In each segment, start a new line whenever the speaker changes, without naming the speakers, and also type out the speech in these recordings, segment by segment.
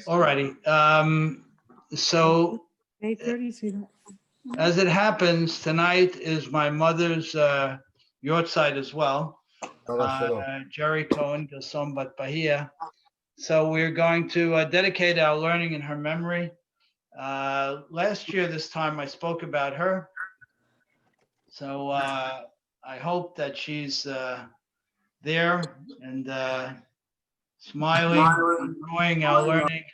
Alrighty. So
8:30.
as it happens, tonight is my mother's yahrzeit as well. Jerry Cohen, Gasom Bat Bahia. So we're going to dedicate our learning in her memory. Last year, this time, I spoke about her. So I hope that she's there and smiling, enjoying our learning.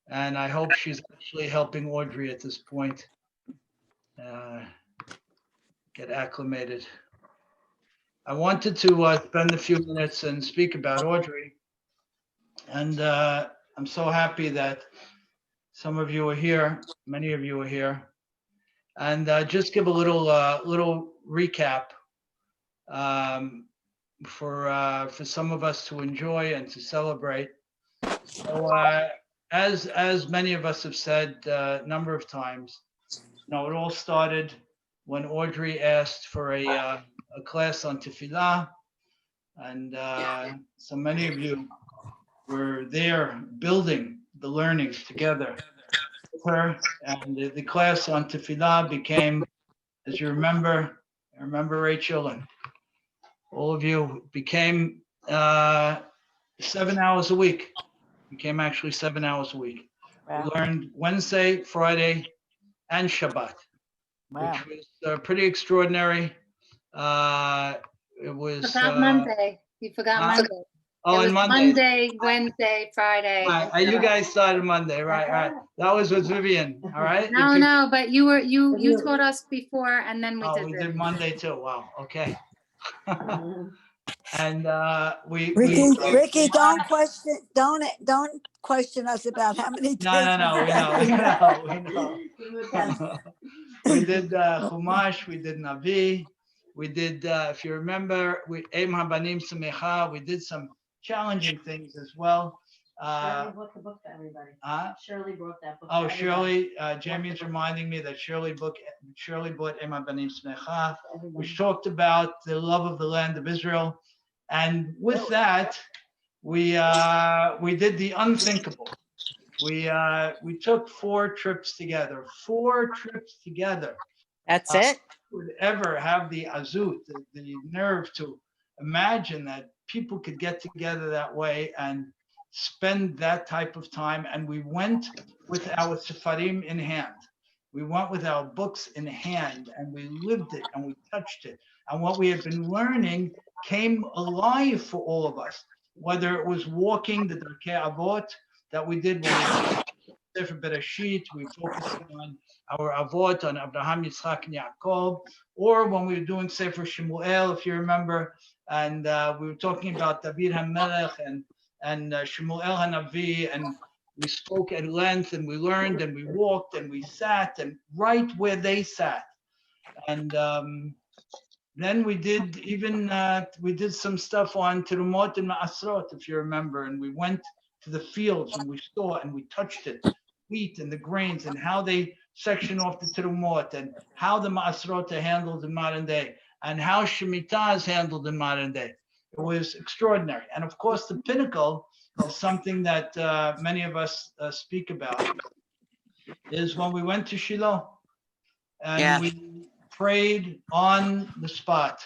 And I hope she's actually helping Audrey at this point get acclimated. I wanted to spend a few minutes and speak about Audrey. And I'm so happy that some of you are here, many of you are here. And just give a little recap for some of us to enjoy and to celebrate. So as many of us have said a number of times, it all started when Audrey asked for a class on tefillah, and so many of you were there building the learnings together with her, and the class on tefillah became, as you remember, I remember Rachel and all of you, became 7 hours a week. Became actually 7 hours a week.
Wow.
We learned Wednesday, Friday, and Shabbat,
Wow.
which was pretty extraordinary. It was
Monday. You forgot Monday.
Oh,
It
and
was
Monday.
Monday, Wednesday, Friday.
Right.
and
You
Shabbat.
guys started Monday, right? That was with Vivian. All right.
No, but you taught us before, and then we
Oh,
did.
we
this.
did Monday too. Wow. Okay. And we
Ricky, don't question us about how many days.
No, we know. We did Chumash, we did Navi, we did, if you remember, we Eim Habanim Samecha, we did some challenging things as well.
Shirley brought the book to everybody. Shirley brought that book.
Oh,
to
Shirley, Jamie's reminding me that Shirley bought Eim Habanim Samecha, which talked about the love of the land of Israel. And with that, we did the unthinkable. We took 4 trips together. 4 trips together.
That's it?
Would ever have the azut, the nerve to imagine that people could get together that way and spend that type of time. And we went with our sefarim in hand. We went with our books in hand, and we lived it and we touched it. And what we had been learning came alive for all of us, whether it was walking the Darkei Avot that we did when we did Sefer Bereshit, we focused on our Avot, on Abraham, Yitzchak, and Yaakov, or when we were doing Sefer Shemuel, if you remember, and we were talking about David HaMelech and Shemuel HaNavi, and we spoke at length, and we learned, and we walked, and we sat, and right where they sat. And then we did some stuff on Terumot and Ma'asrot, if you remember, and we went to the fields and we saw and we touched it, wheat and the grains, and how they section off the Terumot, and how the Ma'asrot are handled in modern day, and how Shemitah is handled in modern day. It was extraordinary. And of course, the pinnacle of something that many of us speak about is when we went to Shiloh and we prayed on the spot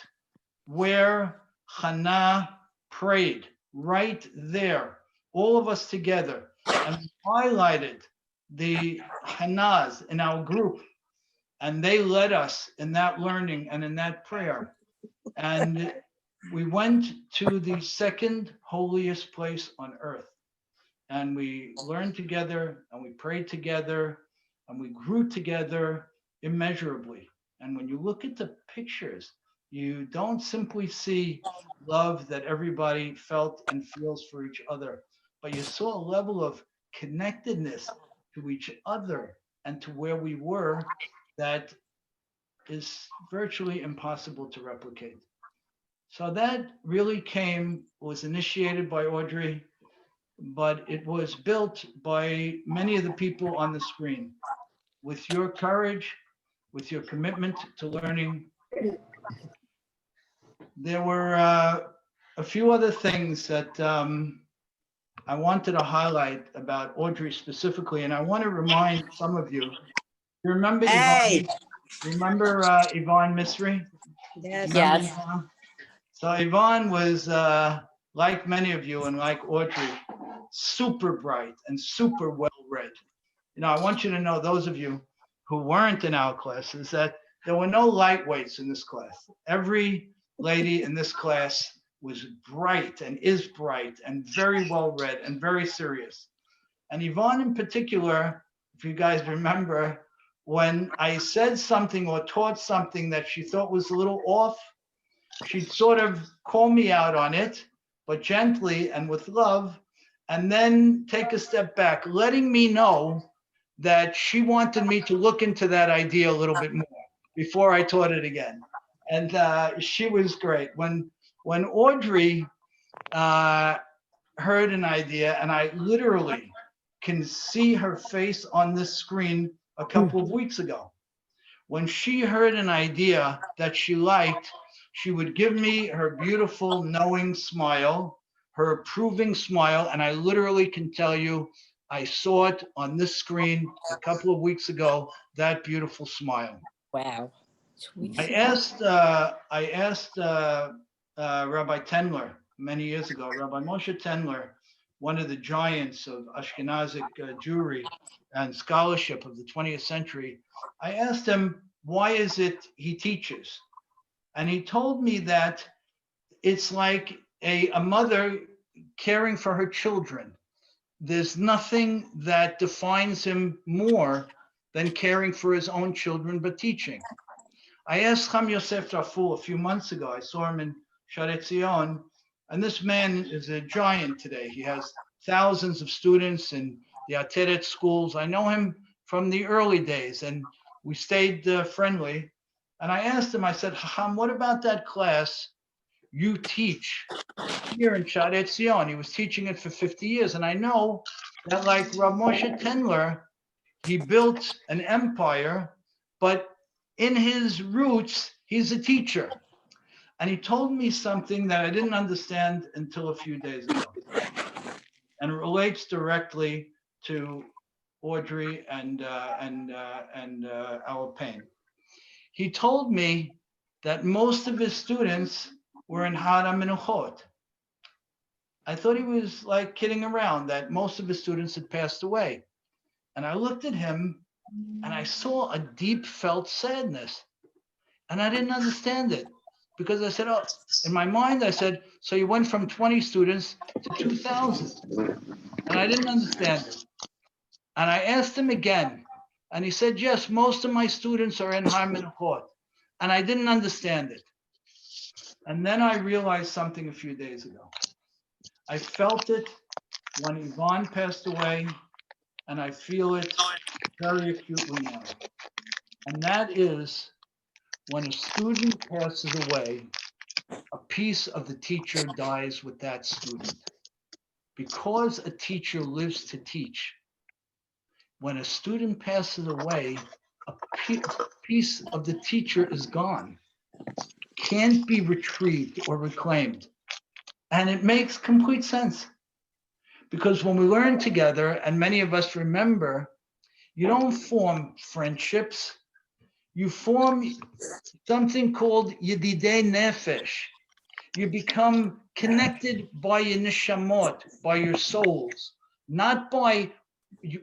where Hannah prayed, right there, all of us together, and we highlighted the Hannahs in our group, and they led us in that learning and in that prayer. And we went to the second holiest place on earth, and we learned together, and we prayed together, and we grew together immeasurably. And when you look at the pictures, you don't simply see love that everybody felt and feels for each other, but you saw a level of connectedness to each other and to where we were that is virtually impossible to replicate. So that really was initiated by Audrey, but it was built by many of the people on the screen. With your courage, with your commitment to learning, there were a few other things that I wanted to highlight about Audrey specifically, and I want to remind some of you. You remember
Hey.
Yvonne? Remember Yvonne Misri?
Yes.
Remember
Yes.
Yvonne? So Yvonne was like many of you and like Audrey, super bright and super well read. You know, I want you to know, those of you who weren't in our classes, that there were no lightweights in this class. Every lady in this class was bright and is bright and very well read and very serious. And Yvonne in particular, if you guys remember, when I said something or taught something that she thought was a little off, she'd sort of call me out on it, but gently and with love, and then take a step back, letting me know that she wanted me to look into that idea a little bit more before I taught it again. And she was great. When Audrey heard an idea, and I literally can see her face on this screen a couple of weeks ago. When she heard an idea that she liked, she would give me her beautiful knowing smile, her approving smile, and I literally can tell you, I saw it on this screen a couple of weeks ago, that beautiful smile.
Wow.
I asked Rabbi Tendler many years ago, Rabbi Moshe Tendler, one of the giants of Ashkenazic Jewry and scholarship of the 20th century. I asked him, why is it he teaches? And he told me that it's like a mother caring for her children. There's nothing that defines him more than caring for his own children, but teaching. I asked Cham Yosef Raful a few months ago. I saw him in Sharet Zion, and this man is a giant today. He has thousands of students in the Ateret schools. I know him from the early days, and we stayed friendly. And I asked him, I said, Chacham, what about that class you teach here in Sharet Zion? He was teaching it for 50 years. And I know that, like Rav Moshe Tendler, he built an empire, but in his roots, he's a teacher. And he told me something that I didn't understand until a few days ago. And it relates directly to Audrey and our pain. He told me that most of his students were in Har HaMenuchot. I thought he was like kidding around, that most of his students had passed away. And I looked at him and I saw a deep felt sadness. And I didn't understand it, because I said, oh, in my mind, I said, so you went from 20 students to 2,000. And I didn't understand it. And I asked him again, and he said, yes, most of my students are in Har HaMenuchot. And I didn't understand it. And then I realized something a few days ago. I felt it when Yvonne passed away, and I feel it very acutely now. And that is, when a student passes away, a piece of the teacher dies with that student. Because a teacher lives to teach, when a student passes away, a piece of the teacher is gone, can't be retrieved or reclaimed. And it makes complete sense. Because when we learn together, and many of us remember, you don't form friendships. You form something called Yedidei Nefesh. You become connected by your neshamot, by your souls, not by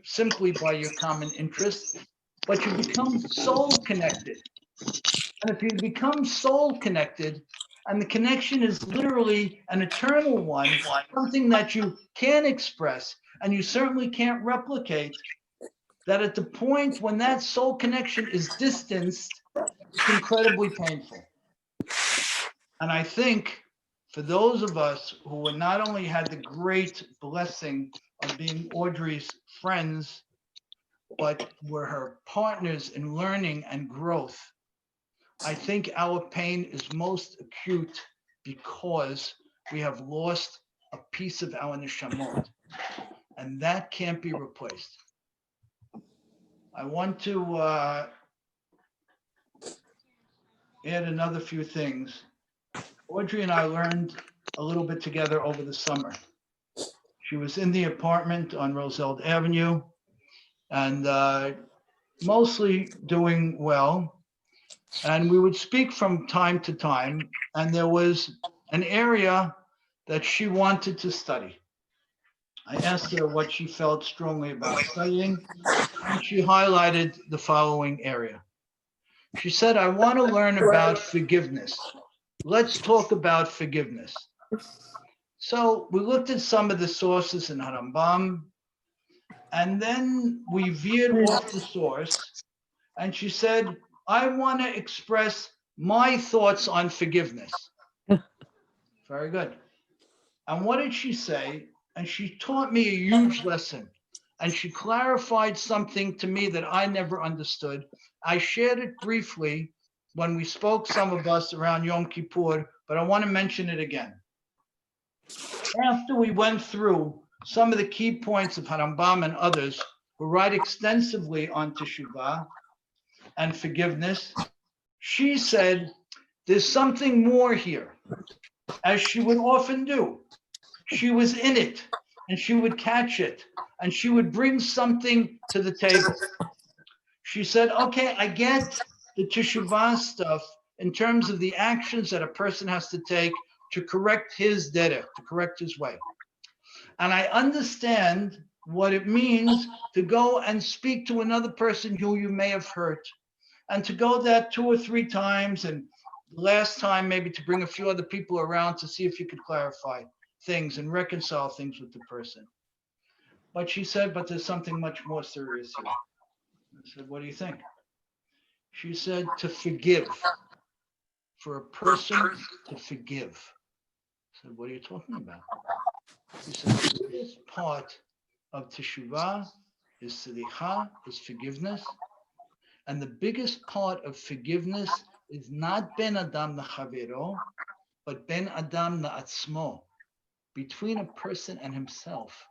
simply by your common interests, but you become soul connected. And if you become soul connected, and the connection is literally an eternal one, something that you can't express and you certainly can't replicate, that at the point when that soul connection is distanced, it's incredibly painful. And I think for those of us who not only had the great blessing of being Audrey's friends, but were her partners in learning and growth, I think our pain is most acute because we have lost a piece of our neshamot, and that can't be replaced. I want to add another few things. Audrey and I learned a little bit together over the summer. She was in the apartment on Roselle Avenue and mostly doing well. And we would speak from time to time, and there was an area that she wanted to study. I asked her what she felt strongly about studying, and she highlighted the following area. She said, I want to learn about forgiveness. Let's talk about forgiveness. So we looked at some of the sources in Rambam, and then we veered off the source, and she said, I want to express my thoughts on forgiveness. Very good. And what did she say? And she taught me a huge lesson. And she clarified something to me that I never understood. I shared it briefly when we spoke, some of us, around Yom Kippur, but I want to mention it again. After we went through some of the key points of Harambam and others who write extensively on Teshuvah and forgiveness, she said, there's something more here, as she would often do. She was in it, and she would catch it, and she would bring something to the table. She said, okay, I get the Teshuvah stuff in terms of the actions that a person has to take to correct his derech, to correct his way. And I understand what it means to go and speak to another person who you may have hurt, and to go that 2 or 3 times, and last time maybe to bring a few other people around to see if you could clarify things and reconcile things with the person. But she said, but there's something much more serious here. I said, what do you think? She said, to forgive. For a person to forgive. I said, what are you talking about? She said, the biggest part of teshuvah is selicha, is forgiveness. And the biggest part of forgiveness is not ben adam lechavero, but ben adam le'atzmo, between a person and himself.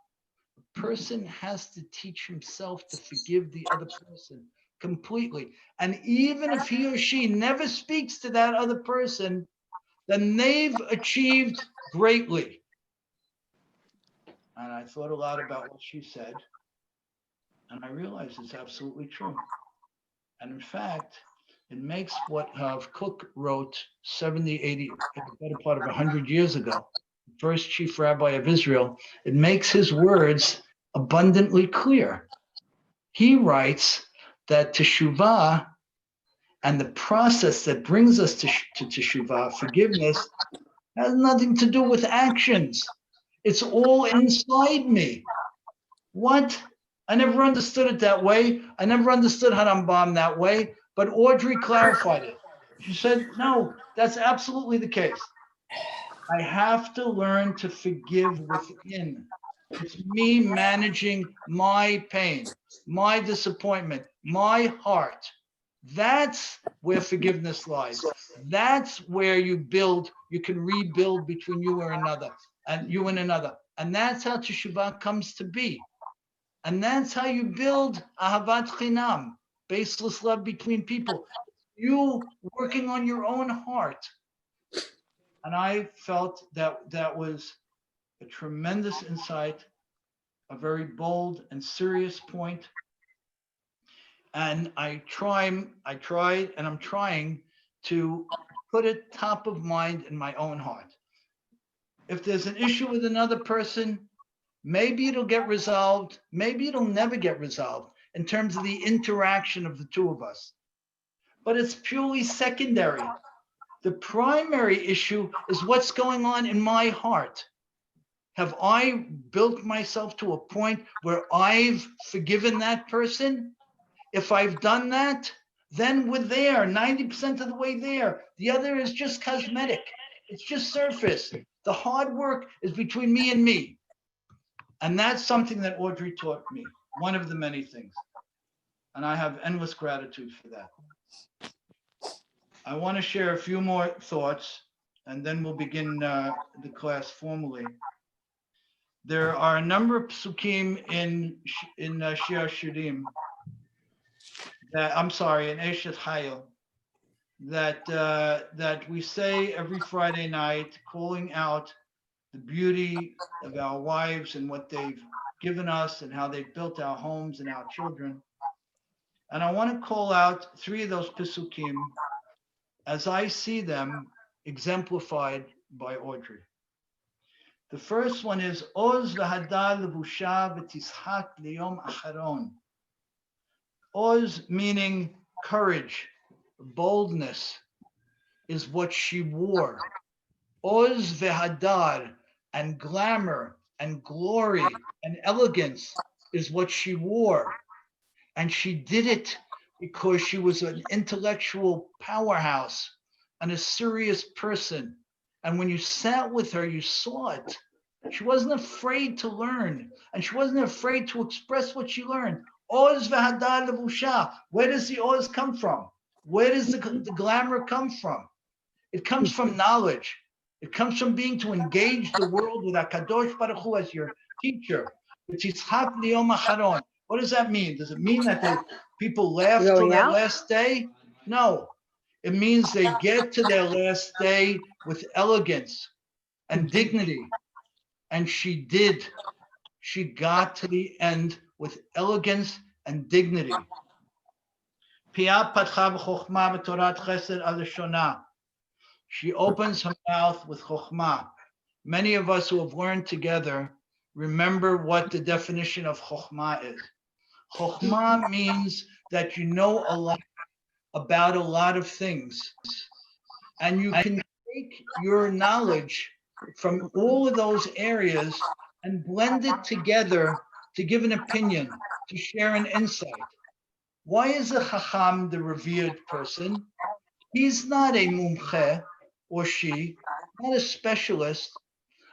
A person has to teach himself to forgive the other person completely. And even if he or she never speaks to that other person, then they've achieved greatly. And I thought a lot about what she said, and I realized it's absolutely true. And in fact, it makes what Cook wrote 70, 80, the better part of 100 years ago, the first chief rabbi of Israel, it makes his words abundantly clear. He writes that teshuvah and the process that brings us to teshuvah, forgiveness, has nothing to do with actions. It's all inside me. What? I never understood it that way. I never understood Harambam that way, but Audrey clarified it. She said, no, that's absolutely the case. I have to learn to forgive within. It's me managing my pain, my disappointment, my heart. That's where forgiveness lies. That's where you build, you can rebuild between you and another, and you and another. And that's how teshuvah comes to be. And that's how you build ahavat chinam, baseless love between people. You working on your own heart. And I felt that that was a tremendous insight, a very bold and serious point. And I'm trying to put it top of mind in my own heart. If there's an issue with another person, maybe it'll get resolved. Maybe it'll never get resolved in terms of the interaction of the two of us. But it's purely secondary. The primary issue is what's going on in my heart. Have I built myself to a point where I've forgiven that person? If I've done that, then we're there, 90% of the way there. The other is just cosmetic. It's just surface. The hard work is between me and me. And that's something that Audrey taught me, one of the many things. And I have endless gratitude for that. I want to share a few more thoughts, and then we'll begin the class formally. There are a number of psukim in Shir Shirim, in Eshet Hayil, that we say every Friday night, calling out the beauty of our wives and what they've given us and how they've built our homes and our children. And I want to call out 3 of those Pisukim as I see them exemplified by Audrey. The first one is Oz v'hadar levusha v'tishak liyom acharon. Oz meaning courage, boldness is what she wore. Oz v'hadar, and glamour and glory and elegance is what she wore. And she did it because she was an intellectual powerhouse and a serious person. And when you sat with her, you saw it. She wasn't afraid to learn, and she wasn't afraid to express what she learned. Oz v'hadar levusha. Where does the oz come from? Where does the glamour come from? It comes from knowledge. It comes from being to engage the world with HaKadosh Baruch Hu as your teacher. What does that mean? Does it mean that people laugh till their last day? No. It means they get to their last day with elegance and dignity. And she did. She got to the end with elegance and dignity. She opens her mouth with chokhmah. Many of us who have learned together remember what the definition of chokhmah is. Chokhmah means that you know a lot about a lot of things. And you can take your knowledge from all of those areas and blend it together to give an opinion, to share an insight. Why is a chacham the revered person? He's not a mumche, or she, not a specialist.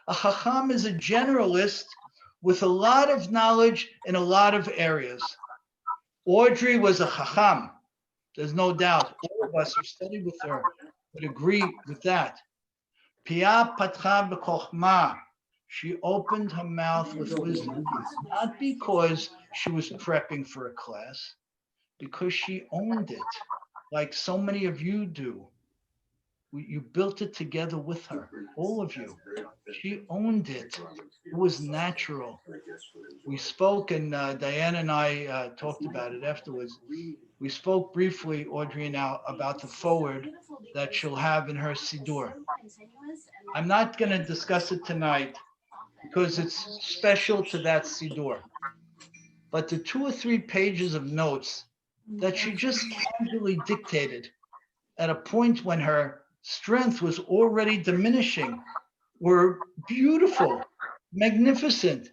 A chacham is a generalist with a lot of knowledge in a lot of areas. Audrey was a chacham. There's no doubt. All of us who studied with her would agree with that. Pia patcha b'chokhmah. She opened her mouth with wisdom, not because she was prepping for a class, because she owned it, like so many of you do. You built it together with her, all of you. She owned it. It was natural. We spoke, and Diane and I talked about it afterwards. We spoke briefly, Audrey and I, about the forward that she'll have in her Siddur. I'm not going to discuss it tonight because it's special to that Siddur. But the 2 or 3 pages of notes that she just casually dictated at a point when her strength was already diminishing were beautiful, magnificent,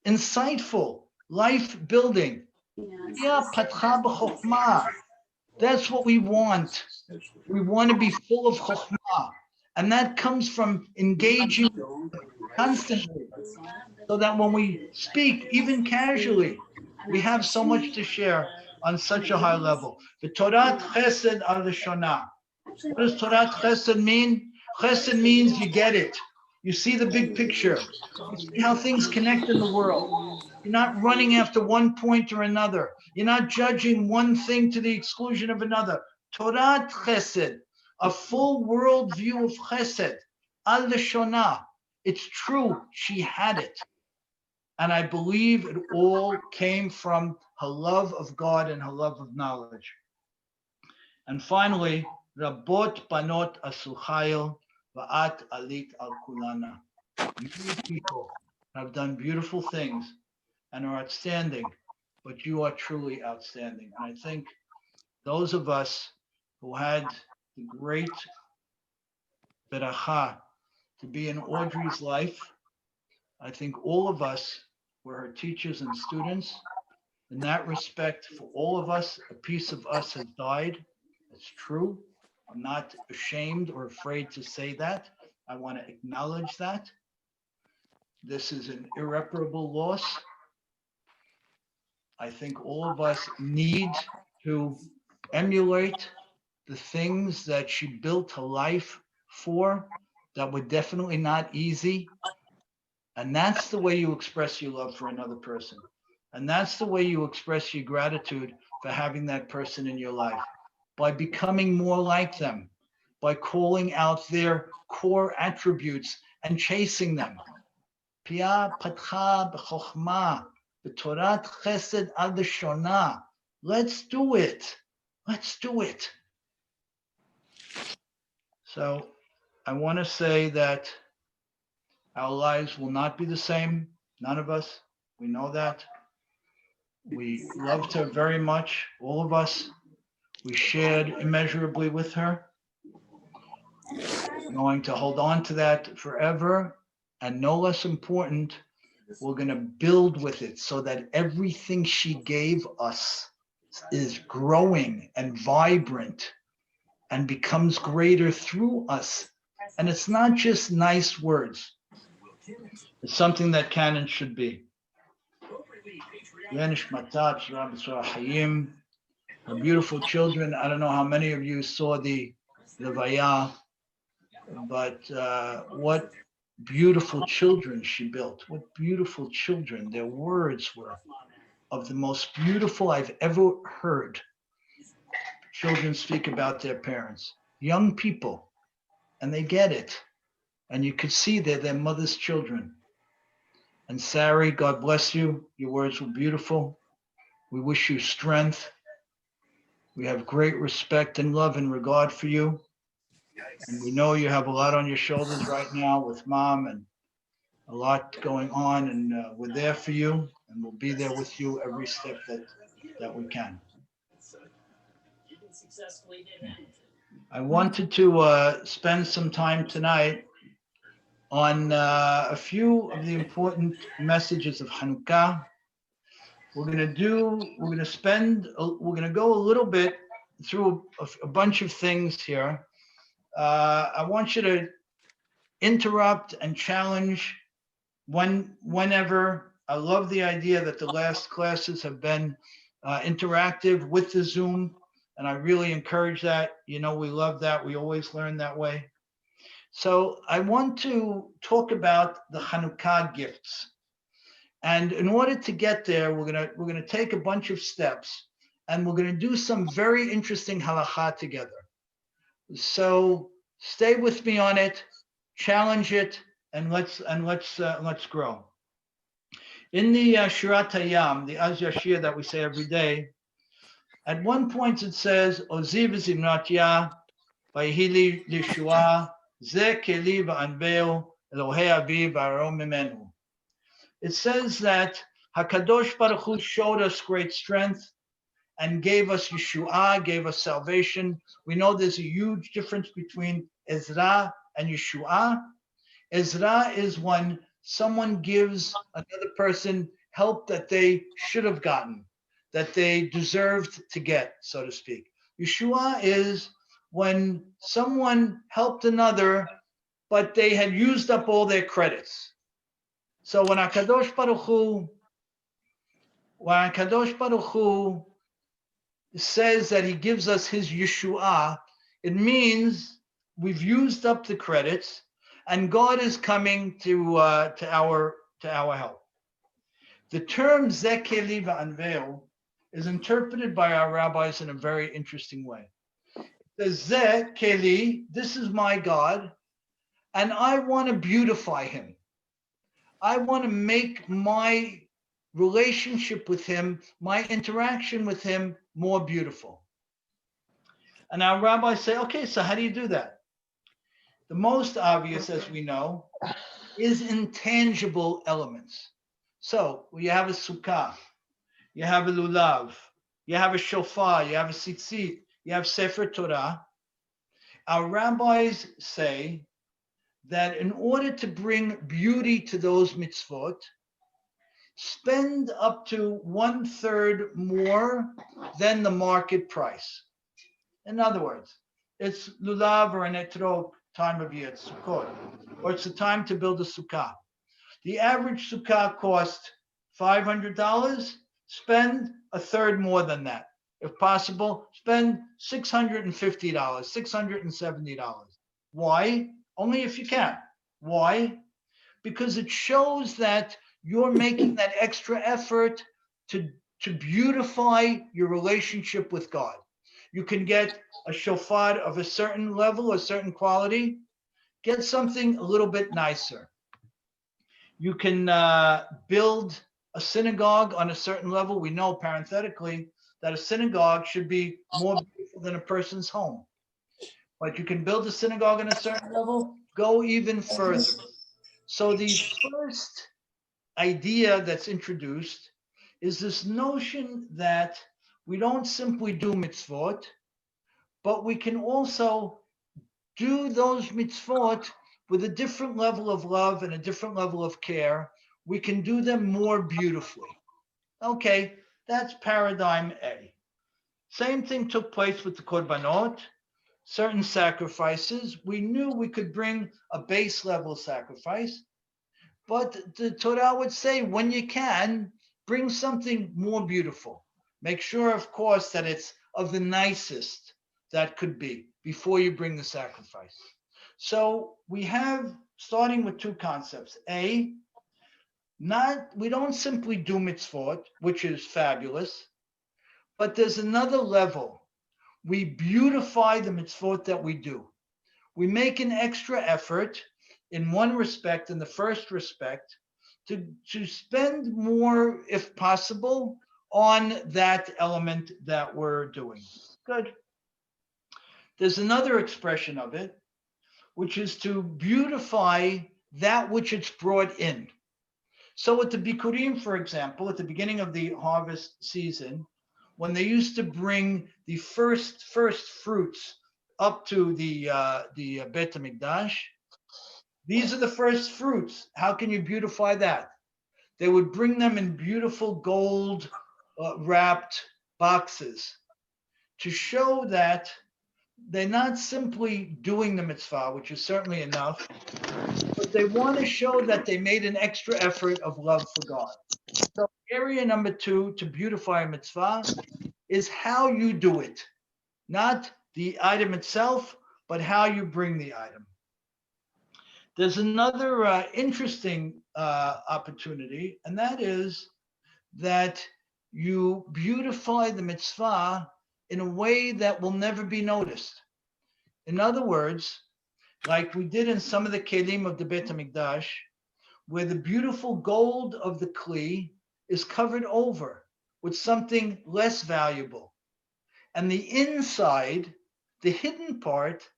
insightful, life-building. That's what we want. We want to be full of chokhmah. And that comes from engaging constantly, so that when we speak, even casually, we have so much to share on such a high level. The Torah Chesed al Shonah. What does Torah Chesed mean? Chesed means you get it. You see the big picture. You see how things connect in the world. You're not running after one point or another. You're not judging one thing to the exclusion of another. Torah Chesed, a full world view of Chesed, al Shonah. It's true, she had it. And I believe it all came from her love of God and her love of knowledge. And finally, Rabot Banot Asuchayil Va'at Alit Al Kulana. Many people have done beautiful things and are outstanding, but you are truly outstanding. And I think those of us who had the great beracha to be in Audrey's life, I think all of us were her teachers and students. In that respect, for all of us, a piece of us has died. It's true. I'm not ashamed or afraid to say that. I want to acknowledge that. This is an irreparable loss. I think all of us need to emulate the things that she built her life for that were definitely not easy. And that's the way you express your love for another person. And that's the way you express your gratitude for having that person in your life, by becoming more like them, by calling out their core attributes and chasing them, Pia patcha b'chokhmah, b'torat chesed ad shona. Let's do it. Let's do it. So I want to say that our lives will not be the same. None of us. We know that. We loved her very much, all of us. We shared immeasurably with her. We're going to hold on to that forever. And no less important, we're going to build with it so that everything she gave us is growing and vibrant and becomes greater through us. And it's not just nice words. It's something that canon should be. Her beautiful children. I don't know how many of you saw the Levaya, but what beautiful children she built. What beautiful children. Their words were of the most beautiful I've ever heard. Children speak about their parents. Young people, and they get it. And you could see they're their mother's children. And Sari, God bless you. Your words were beautiful. We wish you strength. We have great respect and love and regard for you. And we know you have a lot on your shoulders right now with mom and a lot going on. And we're there for you. And we'll be there with you every step that we can. I wanted to spend some time tonight on a few of the important messages of Hanukah. We're going to go a little bit through a bunch of things here. I want you to interrupt and challenge whenever. I love the idea that the last classes have been interactive with the Zoom, and I really encourage that. You know, we love that. We always learn that way. So I want to talk about the Hanukah gifts. And in order to get there, we're gonna take a bunch of steps, and we're gonna do some very interesting halakha together. So stay with me on it, challenge it, and let's grow. In the Shirat Hayam, the Az Yashir that we say every day, at one point it says, Oziv zimnatya, vayhili lishua, ze keli va'anveo, Elohei aviv va'arom mimenu. It says that HaKadosh Baruch Hu showed us great strength and gave us Yeshua, gave us salvation. We know there's a huge difference between Ezra and Yeshua. Ezra is when someone gives another person help that they should have gotten, that they deserved to get, so to speak. Yeshua is when someone helped another, but they had used up all their credits. So when HaKadosh Baruch Hu says that he gives us his Yeshua, it means we've used up the credits and God is coming to our help. The term Ze Keli Va'anveo is interpreted by our rabbis in a very interesting way. The Ze Keli, this is my God, and I want to beautify him. I want to make my relationship with him, my interaction with him, more beautiful. And our rabbis say, okay, so how do you do that? The most obvious, as we know, is intangible elements. So you have a sukkah, you have a lulav, you have a shofar, you have a tzitzit, you have Sefer Torah. Our rabbis say that in order to bring beauty to those mitzvot, spend up to 1/3 more than the market price. In other words, it's lulav or an etrog time of year, it's Sukkot, or it's the time to build a sukkah. The average sukkah cost $500. Spend 1/3 more than that. If possible, spend $650, $670. Why? Only if you can. Why? Because it shows that you're making that extra effort to beautify your relationship with God. You can get a shofar of a certain level, a certain quality. Get something a little bit nicer. You can build a synagogue on a certain level. We know parenthetically that a synagogue should be more beautiful than a person's home. But you can build a synagogue on a certain level, go even further. So the first idea that's introduced is this notion that we don't simply do mitzvot, but we can also do those mitzvot with a different level of love and a different level of care. We can do them more beautifully. Okay, that's paradigm A. Same thing took place with the korbanot, certain sacrifices. We knew we could bring a base level sacrifice, but the Torah would say, when you can, bring something more beautiful. Make sure, of course, that it's of the nicest that could be before you bring the sacrifice. So we have, starting with two concepts. A, we don't simply do mitzvot, which is fabulous, but there's another level. We beautify the mitzvot that we do. We make an extra effort in one respect, in the first respect, to spend more, if possible, on that element that we're doing. Good. There's another expression of it, which is to beautify that which it's brought in. So at the Bikurim, for example, at the beginning of the harvest season, when they used to bring the first fruits up to the Beit HaMikdash, these are the first fruits. How can you beautify that? They would bring them in beautiful gold wrapped boxes to show that they're not simply doing the mitzvah, which is certainly enough, but they want to show that they made an extra effort of love for God. So area number two to beautify a mitzvah is how you do it, not the item itself, but how you bring the item. There's another interesting opportunity, and that is that you beautify the mitzvah in a way that will never be noticed. In other words, like we did in some of the kelim of the Beit HaMikdash, where the beautiful gold of the kli is covered over with something less valuable. And the inside, the hidden part,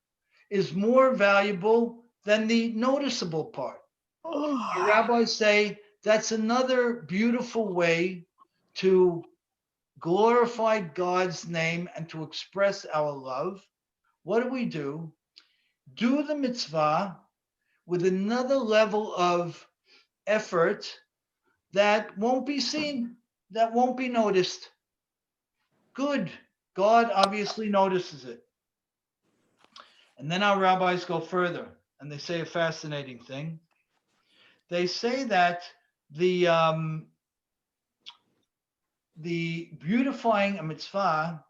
is more valuable than the noticeable part. The rabbis say that's another beautiful way to glorify God's name and to express our love. What do? Do the mitzvah with another level of effort that won't be seen, that won't be noticed. Good. God obviously notices it. And then our rabbis go further and they say a fascinating thing. They say that the beautifying a mitzvah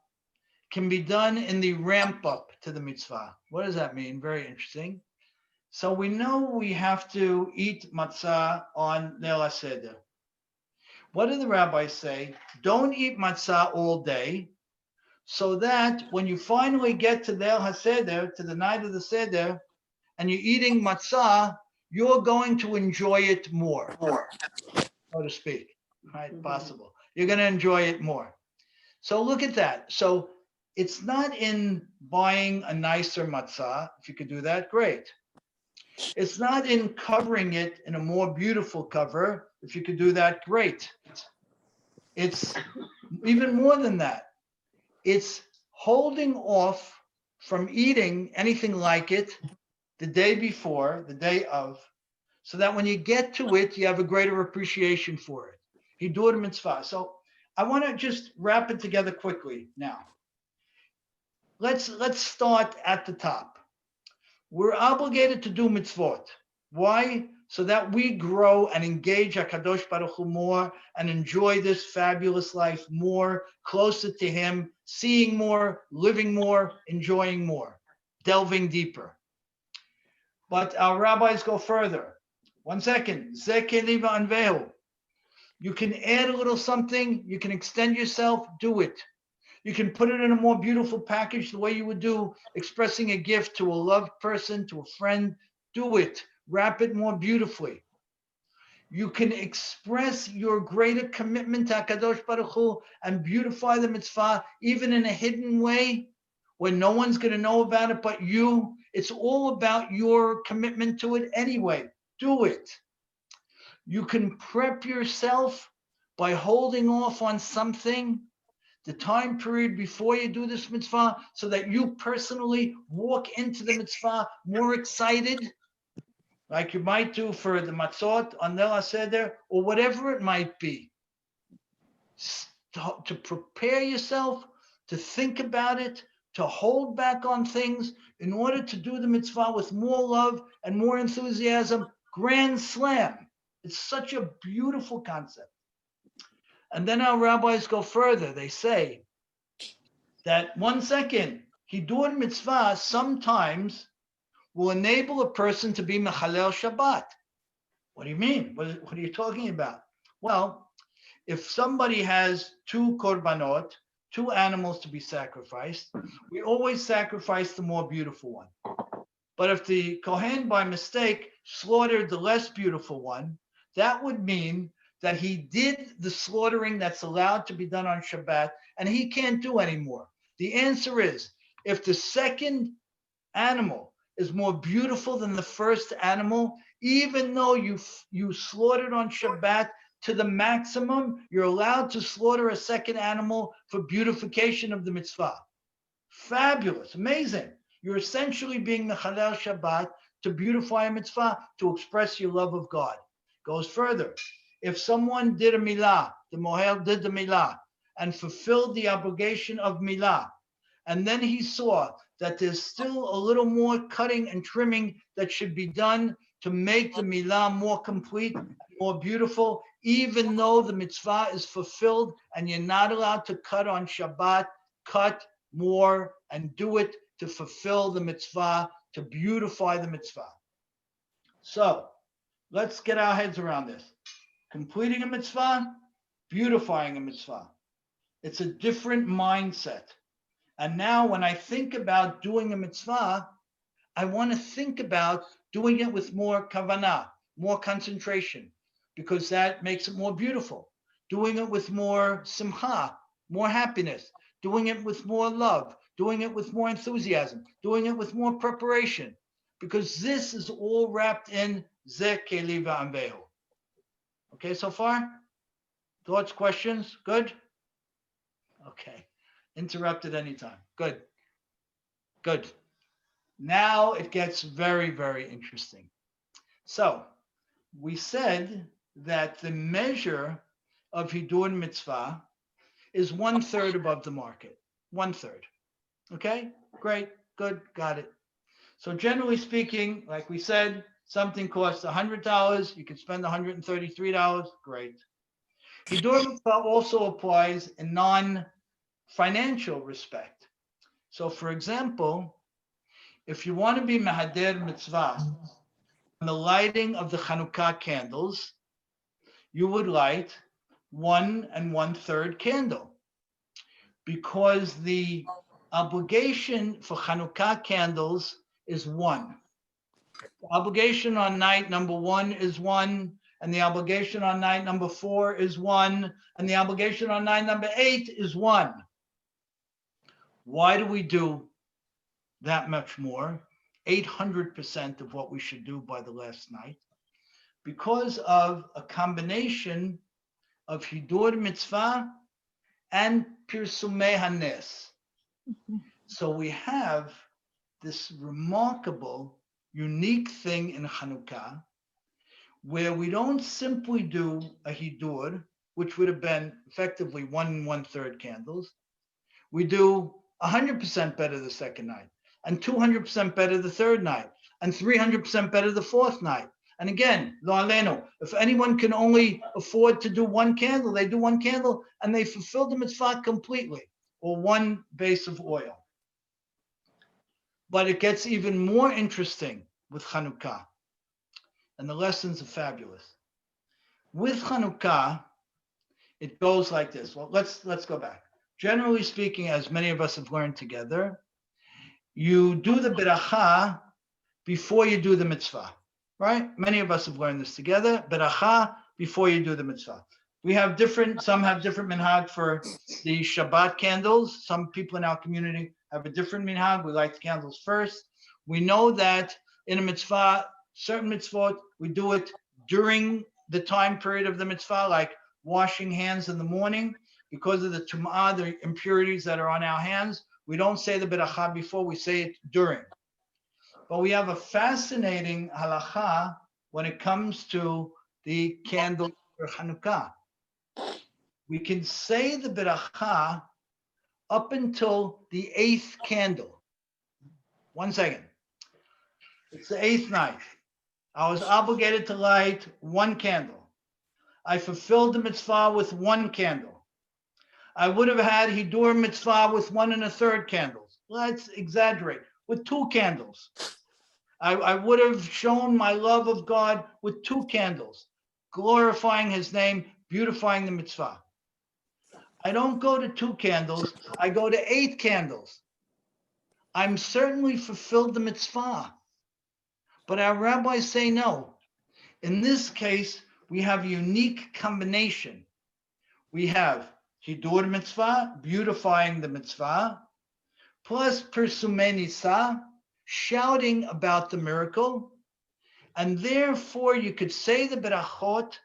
can be done in the ramp up to the mitzvah. What does that mean? Very interesting. So we know we have to eat matzah on Leil HaSeder. What do the rabbis say? Don't eat matzah all day, so that when you finally get to Leil HaSeder, to the night of the Seder, and you're eating matzah, you're going to enjoy it more, so to speak, right? Mm-hmm. Possible. You're going to enjoy it more. So look at that. So it's not in buying a nicer matzah. If you could do that, great. It's not in covering it in a more beautiful cover. If you could do that, great. It's even more than that. It's holding off from eating anything like it the day before, the day of, so that when you get to it, you have a greater appreciation for it. Hidur mitzvah. So I want to just wrap it together quickly now. Let's start at the top. We're obligated to do mitzvot. Why? So that we grow and engage HaKadosh Baruch Hu more and enjoy this fabulous life more, closer to Him, seeing more, living more, enjoying more, delving deeper. But our rabbis go further. 1 second. Zeh kelim va'anvehu. You can add a little something. You can extend yourself. Do it. You can put it in a more beautiful package the way you would do expressing a gift to a loved person, to a friend. Do it. Wrap it more beautifully. You can express your greater commitment to HaKadosh Baruch Hu and beautify the mitzvah, even in a hidden way, where no one's going to know about it but you. It's all about your commitment to it anyway. Do it. You can prep yourself by holding off on something, the time period before you do this mitzvah, so that you personally walk into the mitzvah more excited, like you might do for the matzot on Leil HaSeder, or whatever it might be. To prepare yourself, to think about it, to hold back on things in order to do the mitzvah with more love and more enthusiasm. Grand slam. It's such a beautiful concept. And then our rabbis go further. They say that 1 second, Hidur mitzvah sometimes will enable a person to be Mechalel Shabbat. What do you mean? What are you talking about? Well, if somebody has 2 korbanot, 2 animals to be sacrificed, we always sacrifice the more beautiful one. But if the Cohen by mistake slaughtered the less beautiful one, that would mean that he did the slaughtering that's allowed to be done on Shabbat, and he can't do anymore. The answer is, if the second animal is more beautiful than the first animal, even though you slaughtered on Shabbat to the maximum, you're allowed to slaughter a second animal for beautification of the mitzvah. Fabulous, amazing. You're essentially being Mechalel Shabbat to beautify a mitzvah, to express your love of God. Goes further. If someone did a milah, the mohel did the milah, and fulfilled the obligation of milah, and then he saw that there's still a little more cutting and trimming that should be done to make the milah more complete, more beautiful, even though the mitzvah is fulfilled and you're not allowed to cut on Shabbat, cut more and do it to fulfill the mitzvah, to beautify the mitzvah. So let's get our heads around this. Completing a mitzvah, beautifying a mitzvah. It's a different mindset. And now when I think about doing a mitzvah, I want to think about doing it with more kavanah, more concentration, because that makes it more beautiful. Doing it with more simcha, more happiness. Doing it with more love. Doing it with more enthusiasm. Doing it with more preparation. Because this is all wrapped in Zeh Keli V'Amvehu. Okay, so far? Thoughts, questions? Good? Okay. Interrupted anytime. Good. Good. Now it gets very, very interesting. So we said that the measure of Hidur Mitzvah is 1/3 above the market. 1/3. Okay? Great. Good. Got it. So generally speaking, like we said, something costs $100. You can spend $133. Great. Hidur Mitzvah also applies in non-financial respect. So for example, if you want to be Mehader Mitzvah on the lighting of the Hanukah candles, you would light 1 1/3 candle, because the obligation for Hanukah candles is 1. The obligation on night number 1 is 1, and the obligation on night number 4 is 1, and the obligation on night number 8 is 1. Why do we do that much more? 800% of what we should do by the last night, because of a combination of Hidur Mitzvah and Pirsumei Hanes. So we have this remarkable, unique thing in Hanukah, where we don't simply do a Hidur, which would have been effectively 1 1/3 candles. We do 100% better the second night, and 200% better the third night, and 300% better the fourth night. And again, lo aleinu, if anyone can only afford to do 1 candle, they do 1 candle and they fulfill the mitzvah completely, or 1 base of oil. But it gets even more interesting with Hanukah, and the lessons are fabulous. With Hanukah, it goes like this. Well, let's go back. Generally speaking, as many of us have learned together, you do the beracha before you do the mitzvah. right? Many of us have learned this together. Beracha before you do the mitzvah. We have some have different minhag for the Shabbat candles. Some people in our community have a different minhag. We light the candles first. We know that in a mitzvah, certain mitzvot, we do it during the time period of the mitzvah, like washing hands in the morning. Because of the tum'ah, the impurities that are on our hands, we don't say the beracha before, we say it during. But we have a fascinating halacha when it comes to the candle for Hanukah. We can say the beracha up until the 8th candle. 1 second. It's the 8th night. I was obligated to light 1 candle. I fulfilled the mitzvah with 1 candle. I would have had Hidur mitzvah with 1 1/3 candles. Let's exaggerate. With 2 candles. I would have shown my love of God with 2 candles, glorifying his name, beautifying the mitzvah. I don't go to 2 candles. I go to 8 candles. I'm certainly fulfilled the mitzvah. But our rabbis say no. In this case, we have a unique combination. We have Hidur mitzvah, beautifying the mitzvah, plus Persumei Nisa, shouting about the miracle. And therefore, you could say the berachot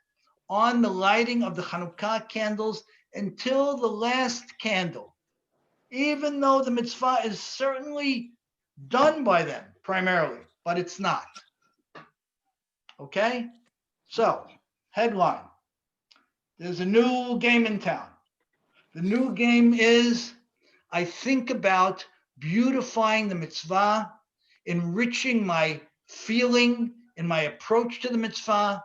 on the lighting of the Hanukah candles until the last candle, even though the mitzvah is certainly done by them primarily, but it's not. Okay? So, headline. There's a new game in town. The new game is, I think about beautifying the mitzvah, enriching my feeling in my approach to the mitzvah,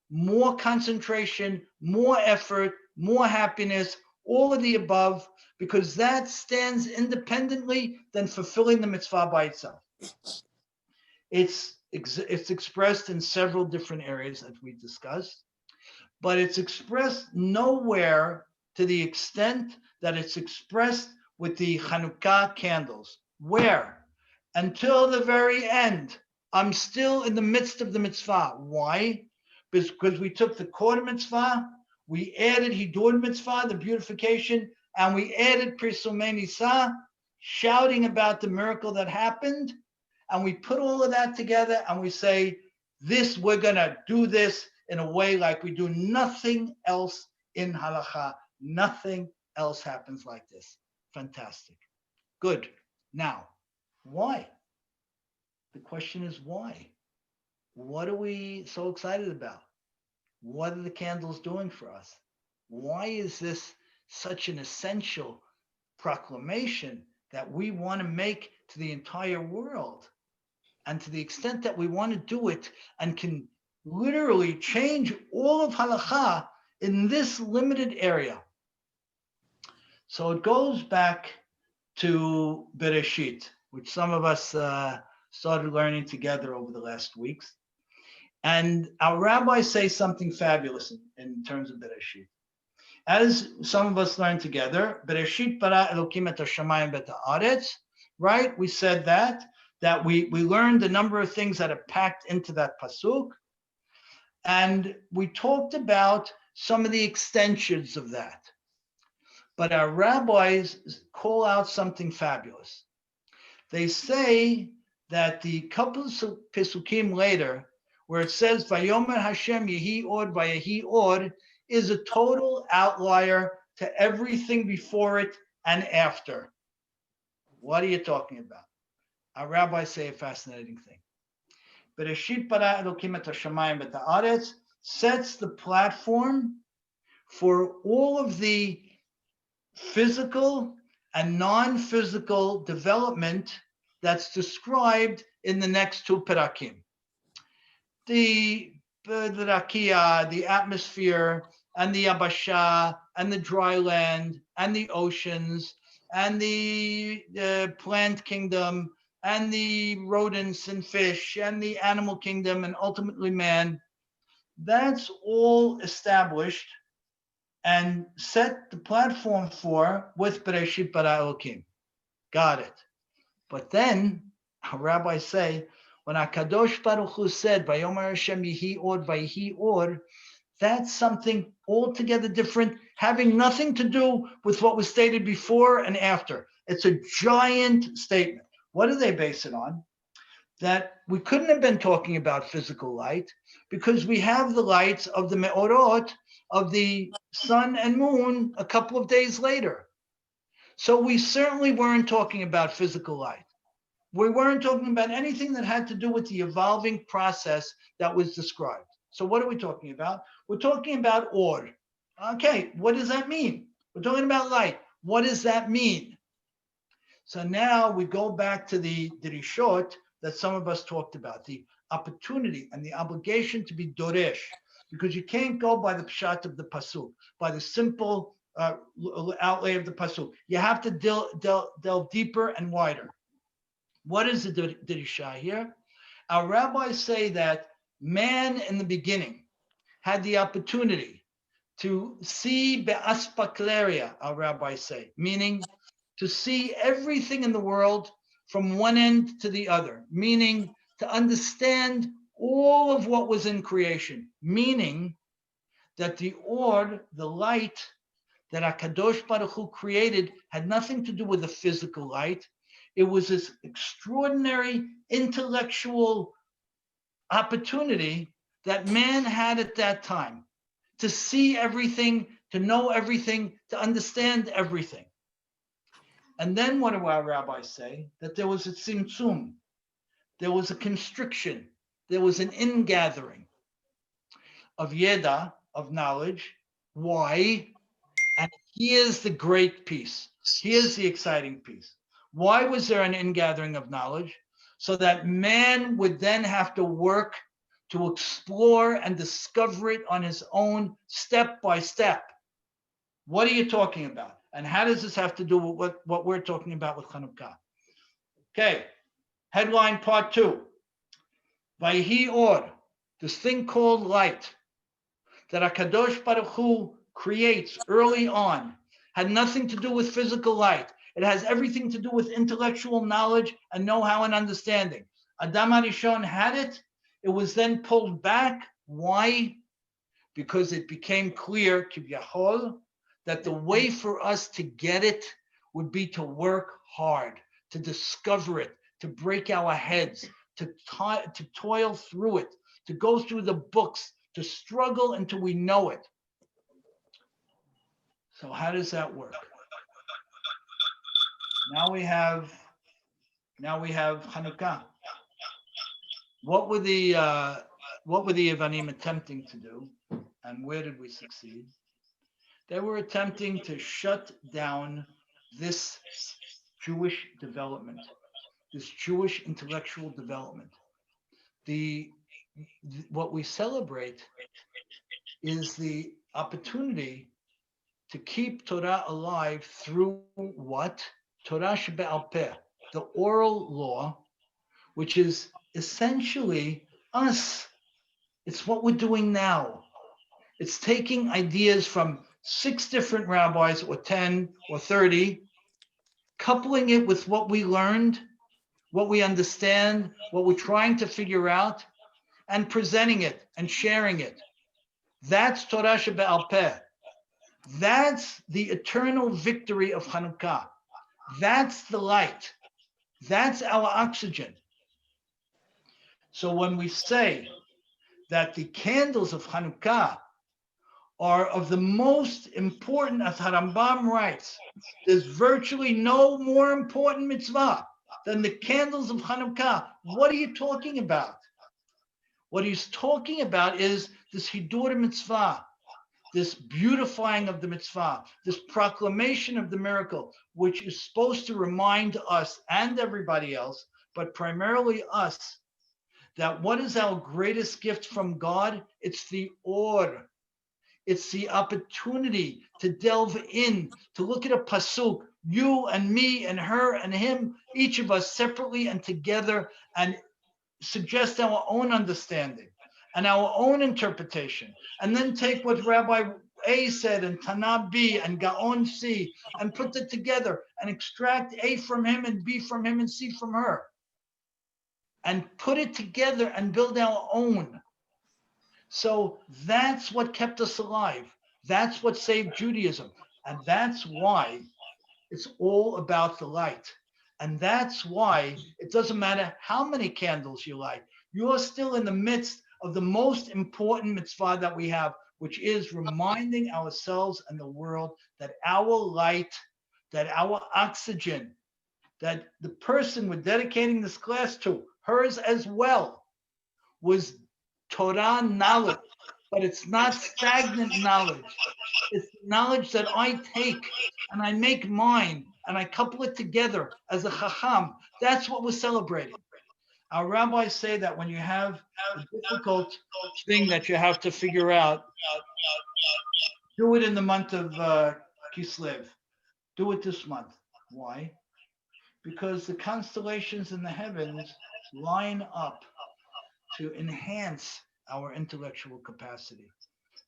more concentration, more effort, more happiness, all of the above, because that stands independently than fulfilling the mitzvah by itself. It's expressed in several different areas that we discussed, but it's expressed nowhere to the extent that it's expressed with the Hanukah candles, where until the very end, I'm still in the midst of the mitzvah. Why? Because we took the quarter mitzvah, we added Hidur mitzvah, the beautification, and we added Persumei Nisa, shouting about the miracle that happened, and we put all of that together and we say, we're gonna do this in a way like we do nothing else in halacha. Nothing else happens like this. Fantastic. Good. Now, why? The question is why? What are we so excited about? What are the candles doing for us? Why is this such an essential proclamation that we want to make to the entire world? And to the extent that we want to do it and can literally change all of halakha in this limited area. So it goes back to Bereshit, which some of us started learning together over the last weeks. And our rabbis say something fabulous in terms of Bereshit. As some of us learned together, Bereshit bara Elokim et hashamayim v'et haaretz, right? We said that we learned a number of things that are packed into that pasuk. And we talked about some of the extensions of that. But our rabbis call out something fabulous. They say that the couple of Pesukim later, where it says, Vayomer Hashem Yehi Od Vayehi Od, is a total outlier to everything before it and after. What are you talking about? Our rabbis say a fascinating thing. Bereshit bara Elokim et hashamayim v'et haaretz sets the platform for all of the physical and non-physical development that's described in the next 2 perakim. The rakia, the atmosphere, and the yabasha, and the dry land, and the oceans, and the plant kingdom, and the rodents and fish, and the animal kingdom, and ultimately man. That's all established and set the platform for with Bereshit bara Elokim. Got it. But then our rabbis say, When HaKadosh Baruch Hu said, Vayomer Hashem Yehi Or, Vayhi Or, that's something altogether different, having nothing to do with what was stated before and after. It's a giant statement. What do they base it on? That we couldn't have been talking about physical light because we have the lights of the me'orot, of the sun and moon, a couple of days later. So we certainly weren't talking about physical light. We weren't talking about anything that had to do with the evolving process that was described. So what are we talking about? We're talking about or. Okay, what does that mean? We're talking about light. What does that mean? So now we go back to the drishot that some of us talked about, the opportunity and the obligation to be doresh, because you can't go by the pshat of the pasuk, by the simple outlay of the pasuk. You have to delve deeper and wider. What is the Dirisha here? Our rabbis say that man in the beginning had the opportunity to see be'aspakleria, our rabbis say, meaning to see everything in the world from one end to the other, meaning to understand all of what was in creation, meaning that the or, the light that HaKadosh Baruch Hu created had nothing to do with the physical light. It was this extraordinary intellectual opportunity that man had at that time to see everything, to know everything, to understand everything. And then what do our rabbis say? That there was a tzimtzum, there was a constriction, there was an ingathering of yeda, of knowledge. Why? And here's the great piece. Here's the exciting piece. Why was there an ingathering of knowledge? So that man would then have to work to explore and discover it on his own, step by step. What are you talking about? And how does this have to do with what we're talking about with Hanukah? Okay, headline part 2. Vayhi Or, this thing called light that HaKadosh Baruch Hu creates early on, had nothing to do with physical light. It has everything to do with intellectual knowledge and know-how and understanding. Adam HaRishon had it. It was then pulled back. Why? Because it became clear, Kivyahol, that the way for us to get it would be to work hard, to discover it, to break our heads, to toil through it, to go through the books, to struggle until we know it. So how does that work? Now we have Hanukah. What were the Yevanim attempting to do, and where did we succeed? They were attempting to shut down this Jewish development, this Jewish intellectual development. What we celebrate is the opportunity to keep Torah alive through what? Torah shebe'al peh, the oral law, which is essentially us. It's what we're doing now. It's taking ideas from 6 different rabbis, or 10 or 30, coupling it with what we learned, what we understand, what we're trying to figure out, and presenting it and sharing it. That's Torah shebe'al peh. That's the eternal victory of Hanukah. That's the light. That's our oxygen. So when we say that the candles of Hanukah are of the most important, as Harambam writes, there's virtually no more important mitzvah than the candles of Hanukah. What are you talking about? What he's talking about is this hidur mitzvah, this beautifying of the mitzvah, this proclamation of the miracle, which is supposed to remind us and everybody else, but primarily us, that what is our greatest gift from God? It's the or. It's the opportunity to delve in, to look at a pasuk, you and me and her and him, each of us separately and together, and suggest our own understanding and our own interpretation, and then take what Rabbi A said and Tana B and Gaon C and put it together and extract A from him and B from him and C from her. and put it together and build our own. So that's what kept us alive. That's what saved Judaism. And that's why it's all about the light. And that's why it doesn't matter how many candles you light. You're still in the midst of the most important mitzvah that we have, which is reminding ourselves and the world that our light, that our oxygen, that the person we're dedicating this class to, hers as well, was Torah knowledge, but it's not stagnant knowledge. It's knowledge that I take and I make mine and I couple it together as a chacham. That's what we're celebrating. Our rabbis say that when you have a difficult thing that you have to figure out, do it in the month of Kislev. Do it this month. Why? Because the constellations in the heavens line up to enhance our intellectual capacity.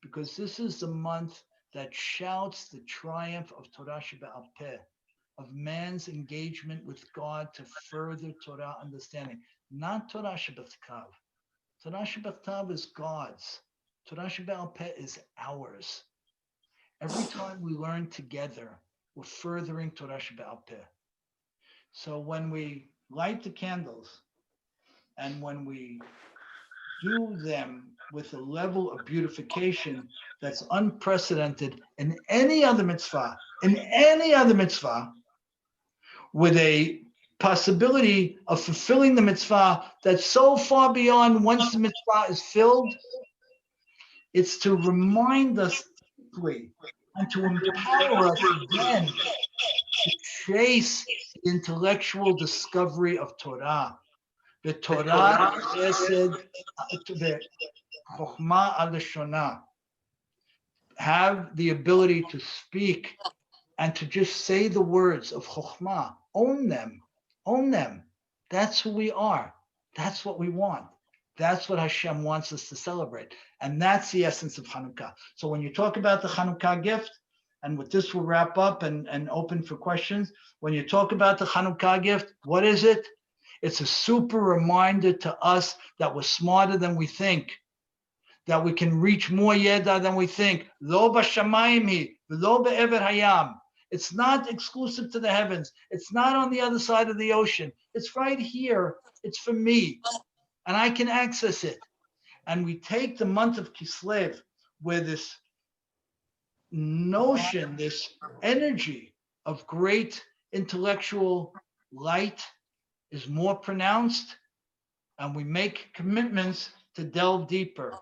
Because this is the month that shouts the triumph of Torah Shebe'al Peh, of man's engagement with God to further Torah understanding. Not Torah Shebechtav. Torah Shebechtav is God's. Torah Shebe'al Peh is ours. Every time we learn together, we're furthering Torah Shebe'al Peh. So when we light the candles and when we do them with a level of beautification that's unprecedented in any other mitzvah, with a possibility of fulfilling the mitzvah that's so far beyond once the mitzvah is filled, it's to remind us deeply and to empower us again to chase the intellectual discovery of Torah. The Torah chesed, the chokhmah al-shonah. Have the ability to speak and to just say the words of chokhmah. Own them. That's who we are. That's what we want. That's what Hashem wants us to celebrate. And that's the essence of Hanukah. So when you talk about the Hanukah gift, and with this we'll wrap up and open for questions. When you talk about the Hanukah gift, what is it? It's a super reminder to us that we're smarter than we think, that we can reach more yeda than we think. Lo b'shamayim hi, v'lo be'ever hayam. It's not exclusive to the heavens. It's not on the other side of the ocean. It's right here. It's for me, and I can access it. And we take the month of Kislev, where this notion, this energy of great intellectual light is more pronounced, and we make commitments to delve deeper,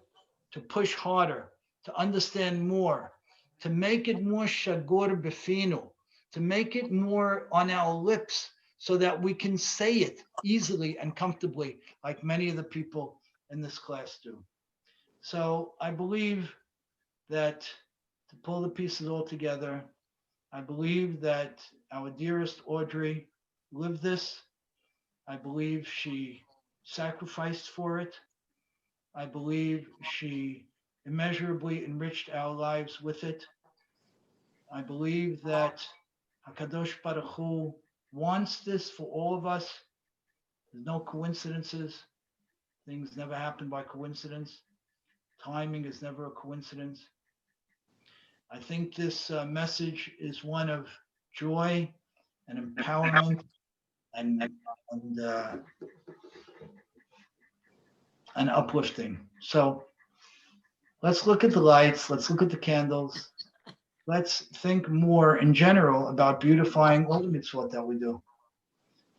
to push harder, to understand more, to make it more shagur befinu, to make it more on our lips so that we can say it easily and comfortably, like many of the people in this class do. So I believe that, to pull the pieces all together, I believe that our dearest Audrey lived this. I believe she sacrificed for it. I believe she immeasurably enriched our lives with it. I believe that HaKadosh Baruch Hu wants this for all of us. There's no coincidences. Things never happen by coincidence. Timing is never a coincidence. I think this message is one of joy and empowerment and uplifting. So let's look at the lights. Let's look at the candles. Let's think more in general about beautifying all the mitzvot that we do,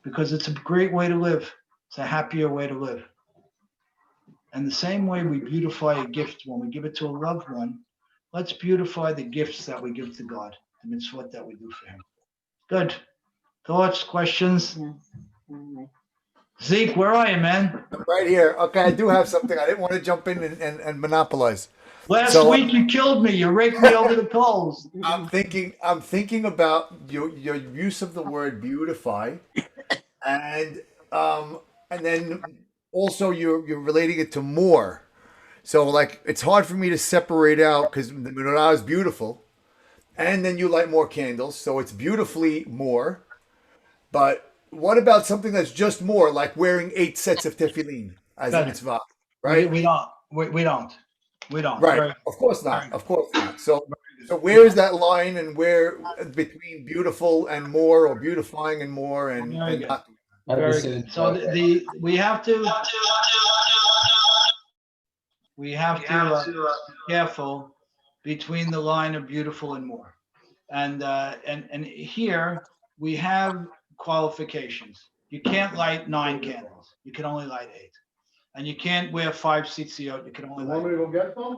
because it's a great way to live. It's a happier way to live. And the same way we beautify a gift when we give it to a loved one, let's beautify the gifts that we give to God, the mitzvot that we do for Him. Good. Thoughts, questions? Zeke, where are you, man?
I'm right here. Okay, I do have something. I didn't want to jump in and monopolize.
Last week you killed me. You raked me over the coals.
I'm thinking about your use of the word beautify, and then also you're relating it to more. So like it's hard for me to separate out because the menorah is beautiful, and then you light more candles, so it's beautifully more. But what about something that's just more, like wearing 8 sets of tefillin as a
Good.
mitzvah, right?
We don't. We don't. We don't.
Right.
Very,
Of course
very
not.
good.
Of course not. So,
Very
so
good.
where is that line, and where between beautiful and more, or beautifying and more, and
Very good.
not?
Very good. So we have to be careful between the line of beautiful and more. And here we have qualifications. You can't light 9 candles. You can only light 8. And you can't wear 5 tzitzit. You can only light.
go get them?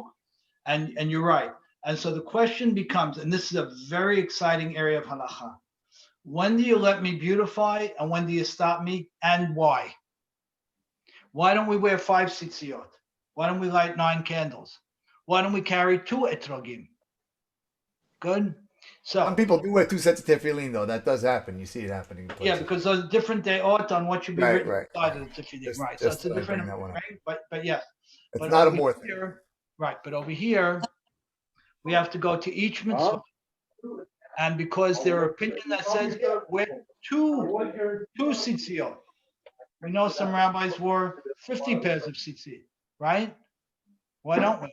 And you're right. And so the question becomes, and this is a very exciting area of halacha. When do you let me beautify, and when do you stop me, and why? Why don't we wear 5 tzitzit? Why don't we light 9 candles? Why don't we carry 2 etrogim? Good. So
Some people do wear 2 sets of tefillin, though. That does happen. You see it happening. In
yeah,
places.
because those different day ought on what should be
Right,
written
right.
inside of the tefillin.
Just-
Right. So
just
it's a
thought I'd
different,
bring that one up.
right? But yes.
It's
But
not a
over
more thing.
here, right? But over here, we have to go to each mitzvah, and because there are opinion that says wear two tzitziot. We know some rabbis wore 50 pairs of tzitzit, right? Why don't we?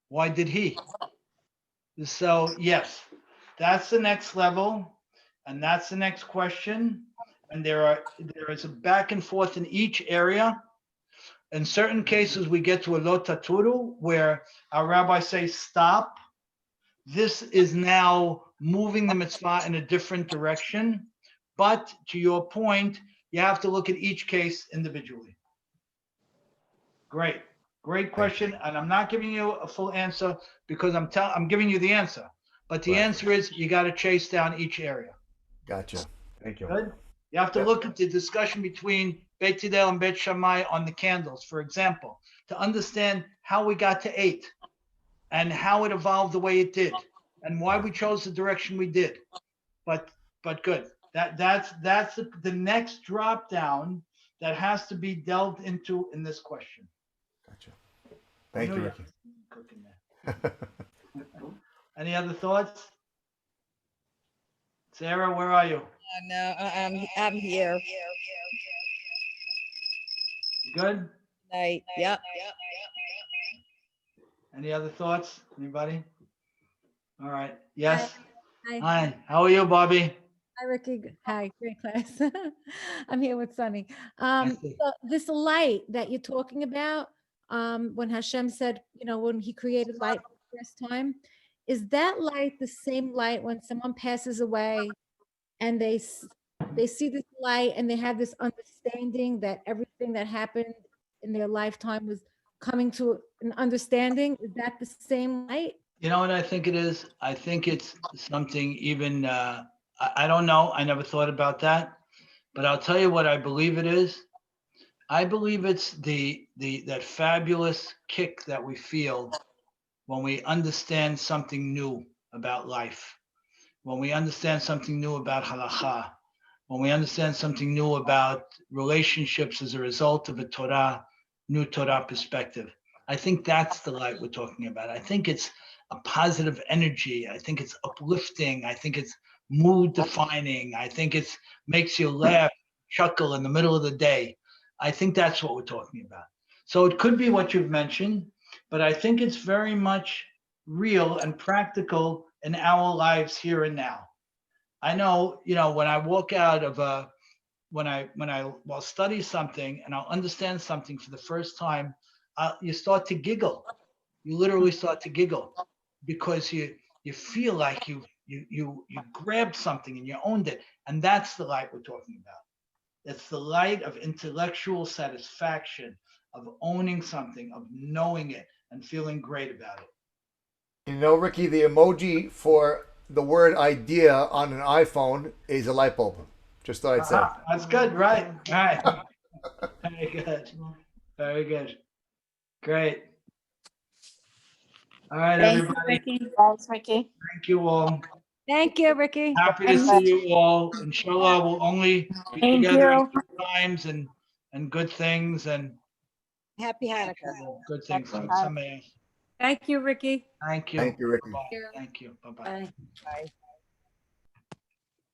Why did he? So yes, that's the next level, and that's the next question. And there is a back and forth in each area. In certain cases, we get to a lo taturu, where our rabbis say, stop. This is now moving the mitzvah in a different direction. But to your point, you have to look at each case individually. Great. Great question. And I'm not giving you a full answer because I'm giving you the answer. But the
Right.
answer is you got to chase down each area.
Gotcha. Thank you.
Good. You have to
Yep.
look at the discussion between Beit Hillel and Beit Shammai on the candles, for example, to understand how we got to 8 and how it evolved the way it did and why we chose the direction we did. But good. That's the next drop down that has to be delved into in this question.
Gotcha. Thank you, Ricky.
Cooking there. Any other thoughts? Sarah, where are you?
No, I'm here.
You good?
Yep.
Any other thoughts? Anybody? All right. Yes.
Hi.
Hi. How are you, Bobby?
Hi, Ricky. Hi, great class. I'm here with Sunny.
see.
So this light that you're talking about, when Hashem said, when he created light for the first time, is that light the same light when someone passes away and they see this light and they have this understanding that everything that happened in their lifetime was coming to an understanding? Is that the same light?
You know what I think it is? I think it's something even, I don't know. I never thought about that. But I'll tell you what I believe it is. I believe it's that fabulous kick that we feel when we understand something new about life, when we understand something new about halakha, when we understand something new about relationships as a result of a new Torah perspective. I think that's the light we're talking about. I think it's a positive energy. I think it's uplifting. I think it's mood defining. I think it makes you laugh, chuckle in the middle of the day. I think that's what we're talking about. So it could be what you've mentioned, but I think it's very much real and practical in our lives here and now. I know, when I walk out of when I will study something and I'll understand something for the first time, you start to giggle. You literally start to giggle because you feel like you grabbed something and you owned it. And that's the light we're talking about. It's the light of intellectual satisfaction, of owning something, of knowing it and feeling great about it.
Ricky, the emoji for the word idea on an iPhone is a light bulb. Just thought I'd say.
That's good, right? All right. Very good. Very good. Great. All right,
Thank you,
everybody.
Ricky.
Thanks, Ricky.
Thank you all.
Thank you, Ricky.
Happy to see you all. Inshallah, we'll only be
Thank
together
you.
at good times and good things and
Happy Hanukkah.
good things.
Bye.
Thank you, Ricky.
Thank you.
Thank you, Ricky.
Bye-bye. Thank you. Bye-bye.
Bye.
Bye.